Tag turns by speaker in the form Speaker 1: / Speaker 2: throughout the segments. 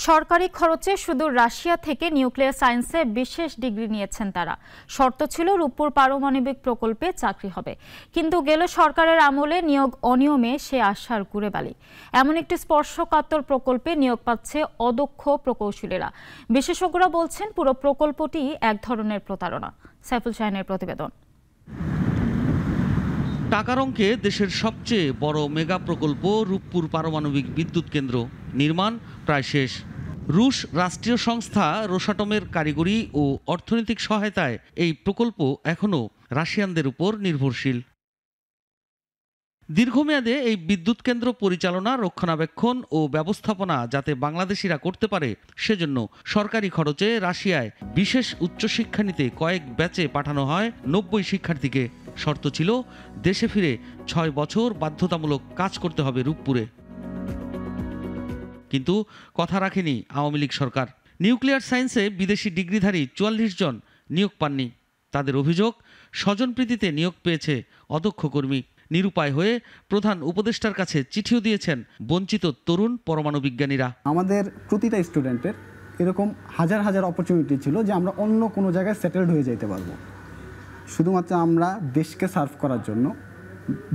Speaker 1: সরকারি খরচে শুধু রাশিয়া থেকে নিউক্লিয়ার সায়েন্সে বিশেষ ডিগ্রি নিয়েছেন তারা। শর্ত ছিল রূপপুর পারমাণবিক প্রকল্পে চাকরি হবে, কিন্তু গেল সরকারের আমলে নিয়োগ অনিয়মে সে আশার গুড়ে বালি। এমন একটি স্পর্শকাতর প্রকল্পে নিয়োগ পাচ্ছে অদক্ষ প্রকৌশলীরা। বিশেষজ্ঞরা বলছেন পুরো প্রকল্পটি এক ধরনের প্রতারণা। সাইফুল শাহিনের প্রতিবেদন।
Speaker 2: টাকার অঙ্কে দেশের সবচেয়ে বড় মেগা প্রকল্প রূপপুর পারমাণবিক বিদ্যুৎ কেন্দ্র নির্মাণ প্রায় শেষ। রুশ রাষ্ট্রীয় সংস্থা রোসাটমের কারিগরি ও অর্থনৈতিক সহায়তায় এই প্রকল্প এখনও রাশিয়ানদের উপর নির্ভরশীল। দীর্ঘমেয়াদে এই বিদ্যুৎ কেন্দ্র পরিচালনা, রক্ষণাবেক্ষণ ও ব্যবস্থাপনা যাতে বাংলাদেশিরা করতে পারে, সেজন্য সরকারি খরচে রাশিয়ায় বিশেষ উচ্চশিক্ষা নিতে কয়েক ব্যাচে পাঠানো হয় 90 শিক্ষার্থীকে। শর্ত ছিল দেশে ফিরে 6 বছর বাধ্যতামূলক কাজ করতে হবে রূপপুরে। কিন্তু কথা রাখেনি আওয়ামী লীগ সরকার। নিউক্লিয়ার সায়েন্সে বিদেশি ডিগ্রিধারী 44 জন নিয়োগ পাননি। তাদের অভিযোগ, স্বজনপ্রীতিতে নিয়োগ পেয়েছে অদক্ষ কর্মী। নিরুপায় হয়ে প্রধান উপদেষ্টার কাছে চিঠিও দিয়েছেন বঞ্চিত তরুণ পরমাণু বিজ্ঞানীরা।
Speaker 3: আমাদের প্রতিটা স্টুডেন্টের এরকম হাজার হাজার অপরচুনিটি ছিল যে আমরা অন্য কোনো জায়গায় সেটেলড হয়ে যেতে পারবো। শুধুমাত্র আমরা দেশকে সার্ভ করার জন্য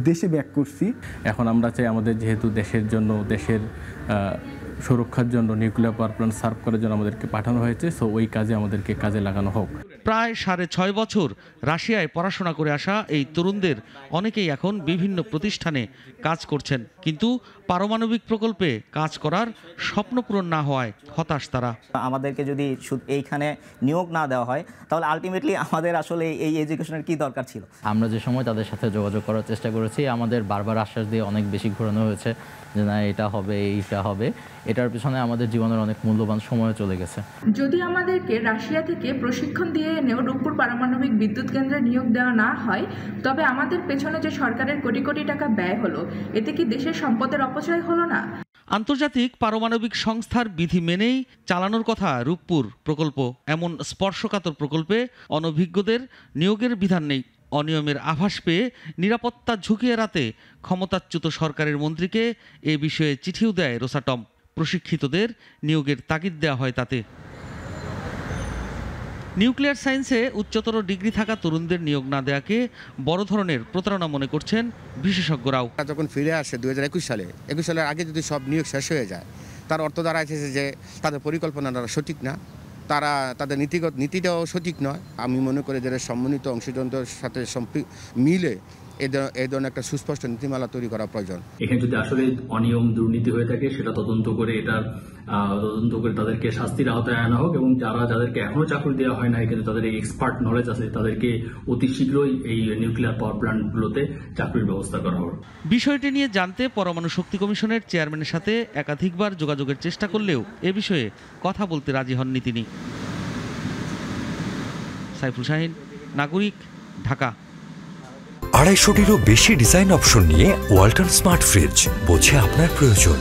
Speaker 3: দেশে ব্যাক করছি।
Speaker 4: এখন আমরা চাই আমাদের যেহেতু দেশের জন্য, দেশের সুরক্ষার জন্য নিউক্লিয়ার পাওয়ার প্ল্যান্ট সার্ভ করার জন্য আমাদেরকে পাঠানো হয়েছে, সো ওই কাজে আমাদেরকে কাজে লাগানো হোক।
Speaker 2: প্রায় 6.5 বছর রাশিয়ায় পড়াশোনা করে আসা এই তরুণদের অনেকেই এখন বিভিন্ন প্রতিষ্ঠানে কাজ করছেন, কিন্তু পারমাণবিক প্রকল্পে কাজ করার স্বপ্ন পূরণ না হওয়ায় হতাশ তারা।
Speaker 5: আমাদেরকে যদি এইখানে নিয়োগ না দেওয়া হয়, তাহলে আলটিমেটলি আমাদের আসলে এই এডুকেশনের কি দরকার ছিল।
Speaker 6: আমরা যে সময় তাদের সাথে যোগাযোগ করার চেষ্টা করেছি, আমাদের বারবার আশ্বাস দিয়ে অনেক বেশি ঘোরানো হয়েছে যে না এটা হবে, এইটা হবে। এটার পিছনে আমাদের জীবনের অনেক মূল্যবান সময় চলে গেছে।
Speaker 7: যদি আমাদেরকে রাশিয়া থেকে প্রশিক্ষণ দিয়ে এনেও রূপপুর পারমাণবিক বিদ্যুৎ কেন্দ্রে নিয়োগ দেওয়া না হয়, তবে আমাদের পেছনে যে সরকারের কোটি কোটি টাকা ব্যয় হলো, এতে কি দেশের সম্পদের অপচয় হলো না?
Speaker 2: আন্তর্জাতিক পারমাণবিক সংস্থার বিধি মেনেই চালানোর কথা রূপপুর প্রকল্প। এমন স্পর্শকাতর প্রকল্পে অনভিজ্ঞদের নিয়োগের বিধান নেই। অনিয়মের আভাস পেয়ে নিরাপত্তা ঝুঁকি এড়াতে ক্ষমতাচ্যুত সরকারের মন্ত্রীকে এ বিষয়ে চিঠিও দেয় রোসাটম। প্রশিক্ষিতদের নিয়োগের তাগিদ দেওয়া হয় তাতে। নিউক্লিয়ার সায়েন্সে উচ্চতর ডিগ্রি থাকা তরুণদের নিয়োগ না দেওয়াকে বড় ধরনের প্রতারণা মনে করছেন বিশেষজ্ঞরাও।
Speaker 8: যখন ফিরে আসে 2021 সালের আগে যদি সব নিয়োগ শেষ হয়ে যায়, তার অর্থ দাঁড়াচ্ছে যে তাদের পরিকল্পনাটা সঠিক না, তাদের নীতিটাও সঠিক নয়। আমি মনে করি যে সম্মানিত অংশীদারদের সাথে মিলে এই ধরনের একটা সুস্পষ্ট নীতিমালা তৈরি করা প্রয়োজন।
Speaker 9: এখানে যদি আসলে অনিয়ম দুর্নীতি হয়ে থাকে, সেটা তদন্ত করে তাদেরকে শাস্তির আওতায় আনা হোক, এবং যাদেরকে এখনো চাকরি দেওয়া হয় না, কিন্তু তাদের এই এক্সপার্ট নলেজ আছে, তাদেরকে অতি শীঘ্রই এই নিউক্লিয়ার পাওয়ার প্ল্যান্টগুলোতে চাকরির ব্যবস্থা করা হোক। বিষয়টি
Speaker 2: নিয়ে জানতে পরমাণু শক্তি কমিশনের চেয়ারম্যানের সাথে একাধিকবার যোগাযোগের চেষ্টা করলেও এ বিষয়ে কথা বলতে রাজি হননি তিনি। সাইফুল শাহিন, নাগরিক, ঢাকা।
Speaker 10: 250-টিরও বেশি ডিজাইন অপশন নিয়ে ওয়ালটন স্মার্ট ফ্রিজ, বোঝে আপনার প্রয়োজন।